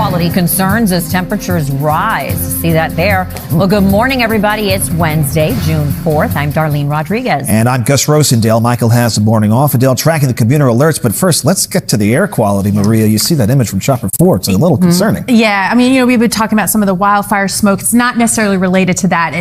quality concerns as temperatures rise. See that there. Well, good morning, everybody. It's Wednesday, June 4th. I'm Darlene Rodriguez. And I'm Gus Rosendale. Michael has the morning off. Adelle tracking the commuter alerts. But first, let's get to the air quality, Maria. You see that image from Chopper 4. It's a little concerning. Yeah, I mean, we've been talking about some of the wildfire smoke. It's not necessarily related to that.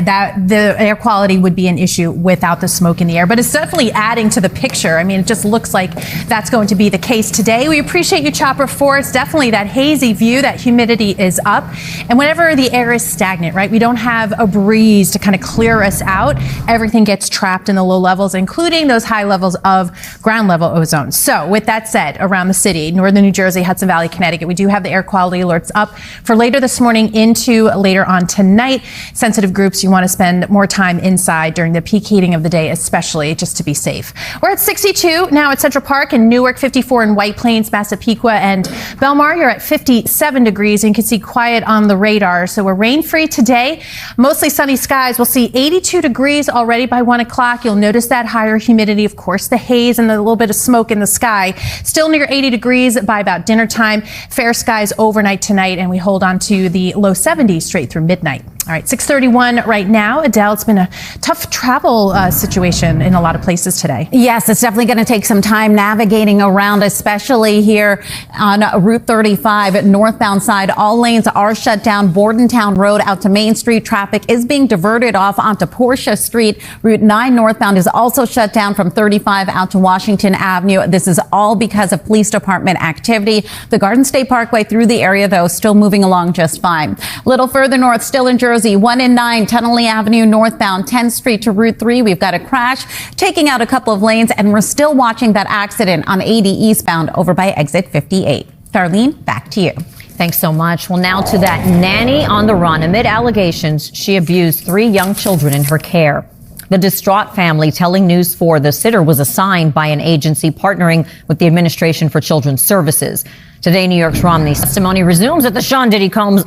The air quality would be an issue without the smoke in the air. But it's definitely adding to the picture. I mean, it just looks like that's going to be the case today. We appreciate you, Chopper 4. It's definitely that hazy view. That humidity is up. And whenever the air is stagnant, right, we don't have a breeze to kind of clear us out. Everything gets trapped in the low levels, including those high levels of ground level ozone. So with that said, around the city, northern New Jersey, Hudson Valley, Connecticut, we do have the air quality alerts up for later this morning into later on tonight. Sensitive groups, you want to spend more time inside during the peak heating of the day, especially just to be safe. We're at 62 now at Central Park in Newark, 54 in White Plains, Massapequa, and Belmar. You're at 57 degrees, and you can see quiet on the radar. So we're rain-free today. Mostly sunny skies. We'll see 82 degrees already by 1 o'clock. You'll notice that higher humidity, of course, the haze and the little bit of smoke in the sky. Still near 80 degrees by about dinner time. Fair skies overnight tonight, and we hold on to the low 70s straight through midnight. All right, 6:31 right now. Adelle, it's been a tough travel situation in a lot of places today. Yes, it's definitely going to take some time navigating around, especially here on Route 35 northbound side. All lanes are shut down. Bordentown Road out to Main Street. Traffic is being diverted off onto Portia Street. Route 9 northbound is also shut down from 35 out to Washington Avenue. This is all because of police department activity. The Garden State Parkway through the area, though, still moving along just fine. A little further north, still in Jersey, 1 and 9 Tunnelly Avenue northbound 10th Street to Route 3. We've got a crash taking out a couple of lanes, and we're still watching that accident on 80 eastbound over by exit 58. Darlene, back to you. Thanks so much. Well, now to that nanny on the run. Amid allegations, she abused 3 young children in her care. The distraught family telling News 4 the sitter was assigned by an agency partnering with the Administration for Children's Services. Today, New York's Romney's testimony resumes at the Sean Diddy Combs,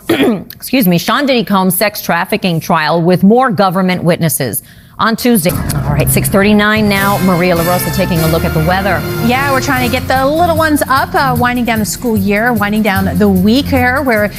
Sean Diddy Combs sex trafficking trial with more government witnesses. On Tuesday. All right, 6:39 now. Maria LaRosa taking a look at the weather. Yeah, we're trying to get the little ones up, winding down the school year, winding down the week here. We're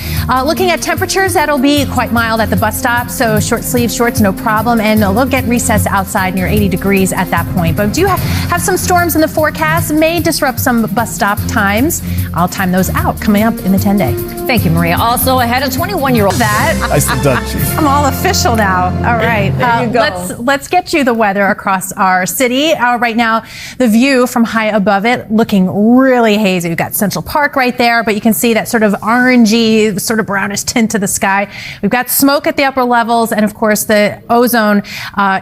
looking at temperatures that'll be quite mild at the bus stop, so short sleeve shorts, no problem. And we'll get recessed outside near 80 degrees at that point. But we do have some storms in the forecast, may disrupt some bus stop times. I'll time those out coming up in the 10-day. Thank you, Maria. Also ahead, a 21-year-old. Nicely done, Chief. I'm all official now. All right. There you go. Let's get you the weather across our city. Right now, the view from high above it looking really hazy. We've got Central Park right there, but you can see that sort of orangey, sort of brownish tint to the sky. We've got smoke at the upper levels, and of course the ozone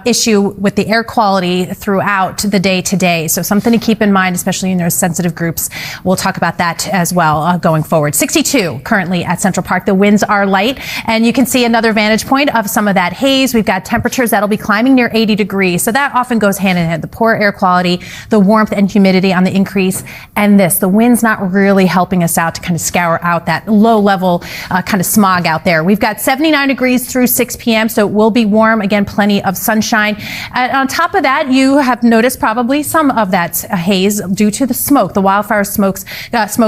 issue with the air quality throughout the day today. So something to keep in mind, especially in those sensitive groups. We'll talk about that as well going forward. 62 currently at Central Park. The winds are light, and you can see another vantage point of some of that haze. We've got temperatures that'll be climbing near 80 degrees. So that often goes hand in hand. The poor air quality, the warmth and humidity on the increase, and the wind's not really helping us out to kind of scour out that low level kind of smog out there. We've got 79 degrees through 6 p.m. So it will be warm. Again, plenty of sunshine. On top of that, you have noticed probably some of that haze due to the smoke, the wildfire smoke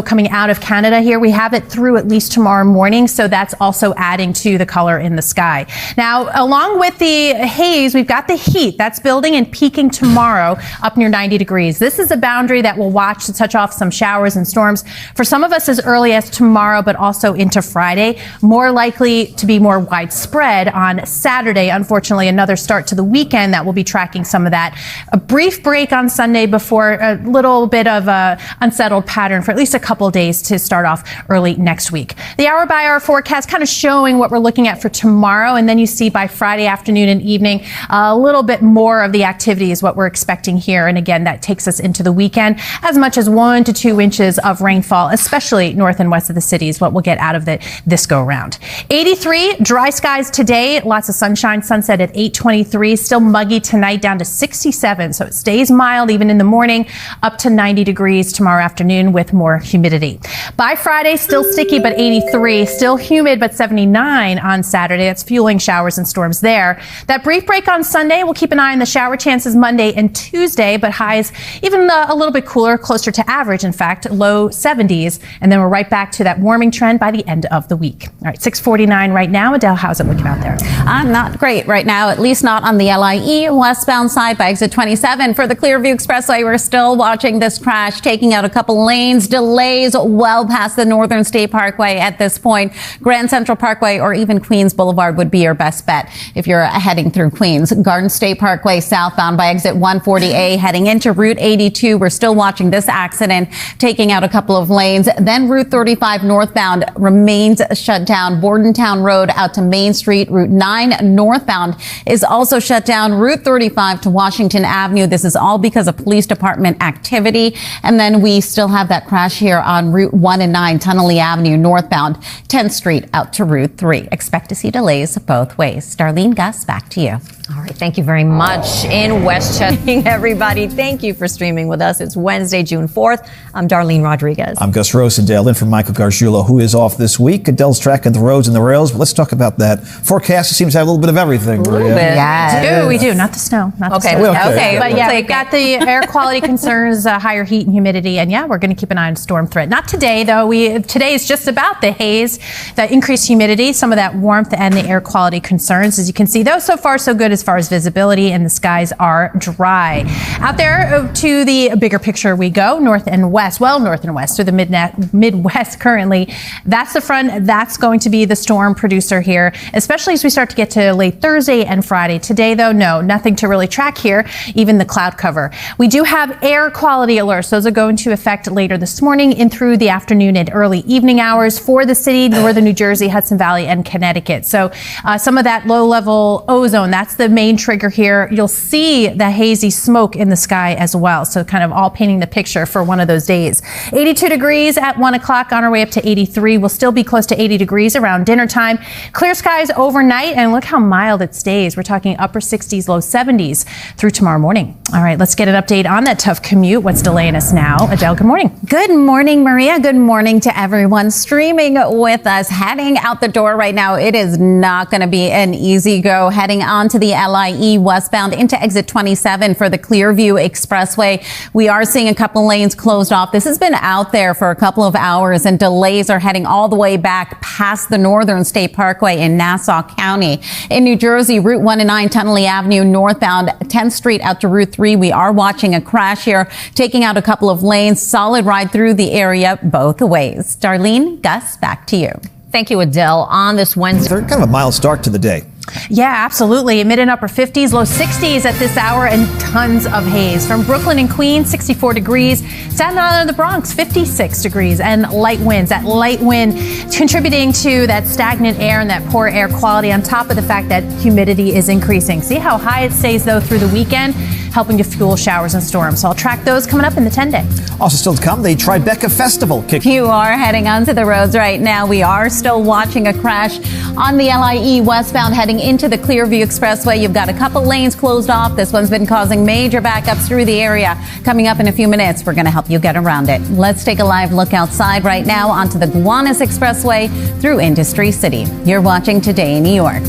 coming out of Canada here. We have it through at least tomorrow morning. So that's also adding to the color in the sky. Now, along with the haze, we've got the heat that's building and peaking tomorrow up near 90 degrees. This is a boundary that we'll watch to touch off some showers and storms for some of us as early as tomorrow, but also into Friday. More likely to be more widespread on Saturday. Unfortunately, another start to the weekend that will be tracking some of that. A brief break on Sunday before a little bit of a unsettled pattern for at least a couple of days to start off early next week. The hour by hour forecast kind of showing what we're looking at for tomorrow, and then you see by Friday afternoon and evening a little bit more of the activity is what we're expecting here. And again, that takes us into the weekend. As much as 1 to 2 inches of rainfall, especially north and west of the city, is what we'll get out of this go round. 83 dry skies today, lots of sunshine, sunset at 8:23, still muggy tonight down to 67. So it stays mild even in the morning, up to 90 degrees tomorrow afternoon with more humidity. By Friday, still sticky, but 83, still humid, but 79 on Saturday. That's fueling showers and storms there. That brief break on Sunday, we'll keep an eye on the shower chances Monday and Tuesday, but highs even a little bit cooler, closer to average, in fact, low 70s. And then we're right back to that warming trend by the end of the week. All right, 6:49 right now. Adele, how's it looking out there? Not great right now, at least not on the LIE westbound side by exit 27. For the Clearview Expressway, we're still watching this crash, taking out a couple lanes, delays well past the Northern State Parkway at this point. Grand Central Parkway or even Queens Boulevard would be your best bet if you're heading through Queens. Garden State Parkway southbound by exit 140A heading into Route 82. We're still watching this accident, taking out a couple of lanes. Then Route 35 northbound remains shut down. Bordentown Road out to Main Street. Route 9 northbound is also shut down. Route 35 to Washington Avenue. This is all because of police department activity. And then we still have that crash here on Route 1 and 9, Tunnelly Avenue northbound, 10th Street out to Route 3. Expect to see delays both ways. Darlene, Gus, back to you. All right. Thank you very much in Westchester. Everybody, thank you for streaming with us. It's Wednesday, June 4th. I'm Darlene Rodriguez. I'm Gus Rosendale, in for Michael Gargiulo, who is off this week. Adelle's tracking the roads and the rails, but let's talk about that forecast. It seems to have a little bit of everything. A little bit. Yes. We do. Not the snow. Not the snow. Okay. But yeah, we've got the air quality concerns, higher heat and humidity. And yeah, we're going to keep an eye on storm threat. Not today, though. Today is just about the haze, the increased humidity, some of that warmth, and the air quality concerns. As you can see, though, so far so good as far as visibility, and the skies are dry. Out there to the bigger picture we go, north and west. Well, north and west, through the Midwest currently. That's the front. That's going to be the storm producer here, especially as we start to get to late Thursday and Friday. Today, though, no, nothing to really track here, even the cloud cover. We do have air quality alerts. Those are going to affect later this morning and through the afternoon and early evening hours for the city, northern New Jersey, Hudson Valley, and Connecticut. So some of that low-level ozone, that's the main trigger here. You'll see the hazy smoke in the sky as well. So kind of all painting the picture for one of those days. 82 degrees at 1 o'clock, on our way up to 83. We'll still be close to 80 degrees around dinner time. Clear skies overnight, and look how mild it stays. We're talking upper 60s, low 70s through tomorrow morning. All right, let's get an update on that tough commute. What's delaying us now? Adele, good morning. Good morning, Maria. Good morning to everyone streaming with us. Heading out the door right now, it is not going to be an easy go. Heading onto the LIE westbound into exit 27 for the Clearview Expressway. We are seeing a couple lanes closed off. This has been out there for a couple of hours, and delays are heading all the way back past the Northern State Parkway in Nassau County. In New Jersey, Route 1 and 9, Tunnelly Avenue northbound, 10th Street out to Route 3. We are watching a crash here, taking out a couple of lanes. Solid ride through the area both ways. Darlene, Gus, back to you. Thank you, Adele. On this Wednesday. Kind of a mild start to the day. Yeah, absolutely. Mid and upper 50s, low 60s at this hour, and tons of haze. From Brooklyn and Queens, 64 degrees. Staten Island and the Bronx, 56 degrees, and light winds. That light wind contributing to that stagnant air and that poor air quality, on top of the fact that humidity is increasing. See how high it stays, though, through the weekend, helping to fuel showers and storms. So I'll track those coming up in the 10-day. Also still to come, the Tribeca Festival. You are heading onto the roads right now. We are still watching a crash on the LIE westbound heading into the Clearview Expressway. You've got a couple lanes closed off. This one's been causing major backups through the area. Coming up in a few minutes, we're going to help you get around it. Let's take a live look outside right now onto the Gowanus Expressway through Industry City. You're watching Today in New York.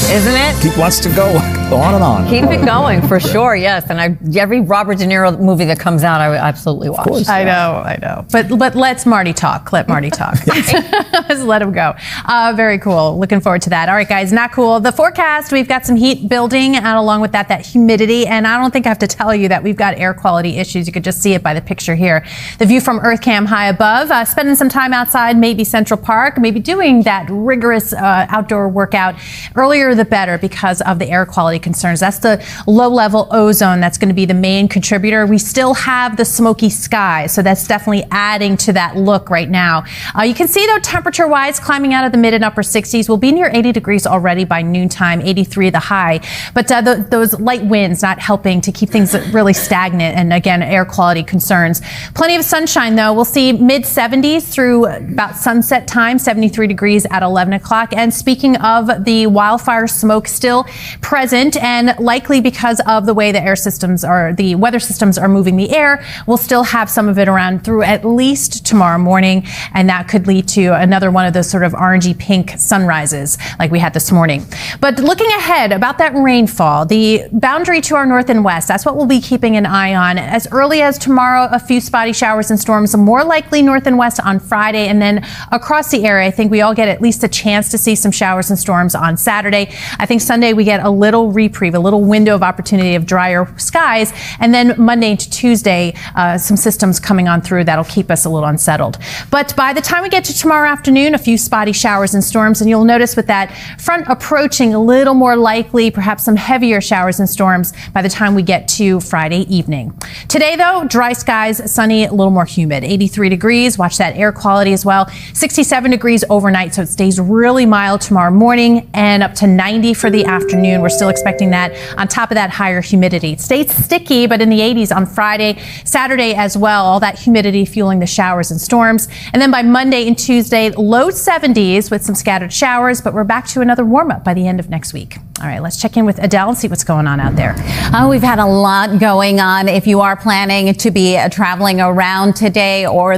Isn't it? Wants to go on and on. Keep it going, for sure, yes. And every Robert De Niro movie that comes out, I absolutely watch. I know. But let's Marty talk. Let Marty talk. Let's let him go. Very cool. Looking forward to that. All right, guys, not cool. The forecast, we've got some heat building, and along with that humidity. And I don't think I have to tell you that we've got air quality issues. You could just see it by the picture here. The view from EarthCam high above, spending some time outside, maybe Central Park, maybe doing that rigorous outdoor workout. Earlier the better because of the air quality concerns. That's the low-level ozone that's going to be the main contributor. We still have the smoky sky, so that's definitely adding to that look right now. You can see, though, temperature-wise, climbing out of the mid and upper 60s. We'll be near 80 degrees already by noontime, 83 the high. But those light winds not helping to keep things really stagnant, and again, air quality concerns. Plenty of sunshine, though. We'll see mid-70s through about sunset time, 73 degrees at 11 o'clock. And speaking of the wildfire fire, smoke still present, and likely because of the way the weather systems are moving the air, we'll still have some of it around through at least tomorrow morning, and that could lead to another one of those sort of orangey pink sunrises like we had this morning. But looking ahead about that rainfall, the boundary to our north and west, that's what we'll be keeping an eye on. As early as tomorrow, a few spotty showers and storms, more likely north and west on Friday, and then across the area, I think we all get at least a chance to see some showers and storms on Saturday. I think Sunday we get a little reprieve, a little window of opportunity of drier skies, and then Monday into Tuesday, some systems coming on through that'll keep us a little unsettled. But by the time we get to tomorrow afternoon, a few spotty showers and storms, and you'll notice with that front approaching, a little more likely, perhaps some heavier showers and storms by the time we get to Friday evening. Today, though, dry skies, sunny, a little more humid. 83 degrees. Watch that air quality as well. 67 degrees overnight, so it stays really mild tomorrow morning, and up to 90 for the afternoon. We're still expecting that. On top of that, higher humidity. It stays sticky, but in the 80s on Friday, Saturday as well. All that humidity fueling the showers and storms. And then by Monday and Tuesday, low 70s with some scattered showers, but we're back to another warm up by the end of next week. All right, let's check in with Adelle and see what's going on out there. We've had a lot going on. If you are planning to be traveling around today or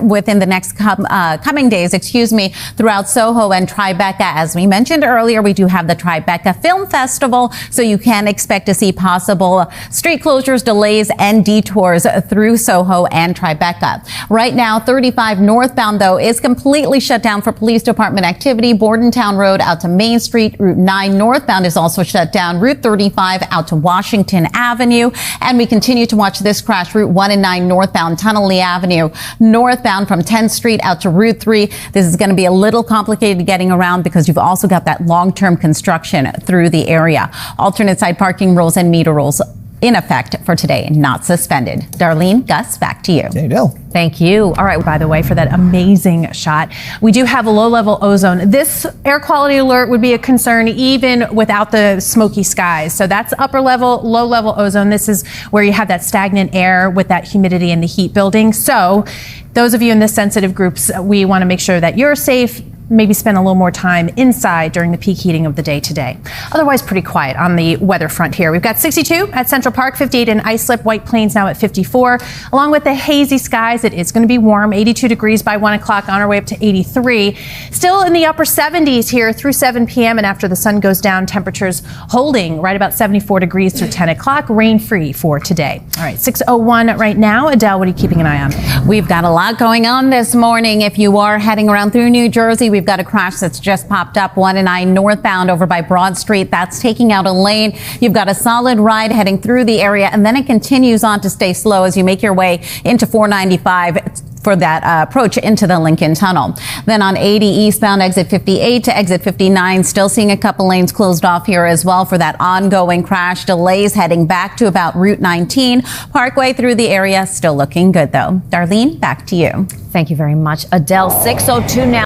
within the next coming days, throughout Soho and Tribeca, as we mentioned earlier, we do have the Tribeca Film Festival, so you can expect to see possible street closures, delays, and detours through Soho and Tribeca. Right now, 35 northbound, though, is completely shut down for police department activity. Bordentown Road out to Main Street, Route 9 northbound is also shut down. Route 35 out to Washington Avenue. And we continue to watch this crash, Route 1 and 9 northbound, Tunnelly Avenue. Northbound from 10th Street out to Route 3. This is going to be a little complicated getting around because you've also got that long-term construction through the area. Alternate side parking rules and meter rules in effect for today, not suspended. Darlene, Gus, back to you. Okay, Adelle. Thank you. All right, by the way, for that amazing shot, we do have a low-level ozone. This air quality alert would be a concern even without the smoky skies. So that's upper level, low-level ozone. This is where you have that stagnant air with that humidity and the heat building. So those of you in the sensitive groups, we want to make sure that you're safe. Maybe spend a little more time inside during the peak heating of the day today. Otherwise, pretty quiet on the weather front here. We've got 62 at Central Park, 58 in Islip, White Plains now at 54. Along with the hazy skies, it is going to be warm, 82 degrees by 1 o'clock, on our way up to 83. Still in the upper 70s here through 7 p.m. and after the sun goes down, temperatures holding right about 74 degrees through 10 o'clock, rain-free for today. All right, 6:01 right now. Adelle, what are you keeping an eye on? We've got a lot going on this morning. If you are heading around through New Jersey, we've got a crash that's just popped up, 1 and 9 northbound over by Broad Street. That's taking out a lane. You've got a solid ride heading through the area, and then it continues on to stay slow as you make your way into 495 for that approach into the Lincoln Tunnel. Then on 80 eastbound, exit 58 to exit 59, still seeing a couple lanes closed off here as well for that ongoing crash. Delays heading back to about Route 19. Parkway through the area, still looking good though. Darlene, back to you. Thank you very much, Adelle. 6:02 now.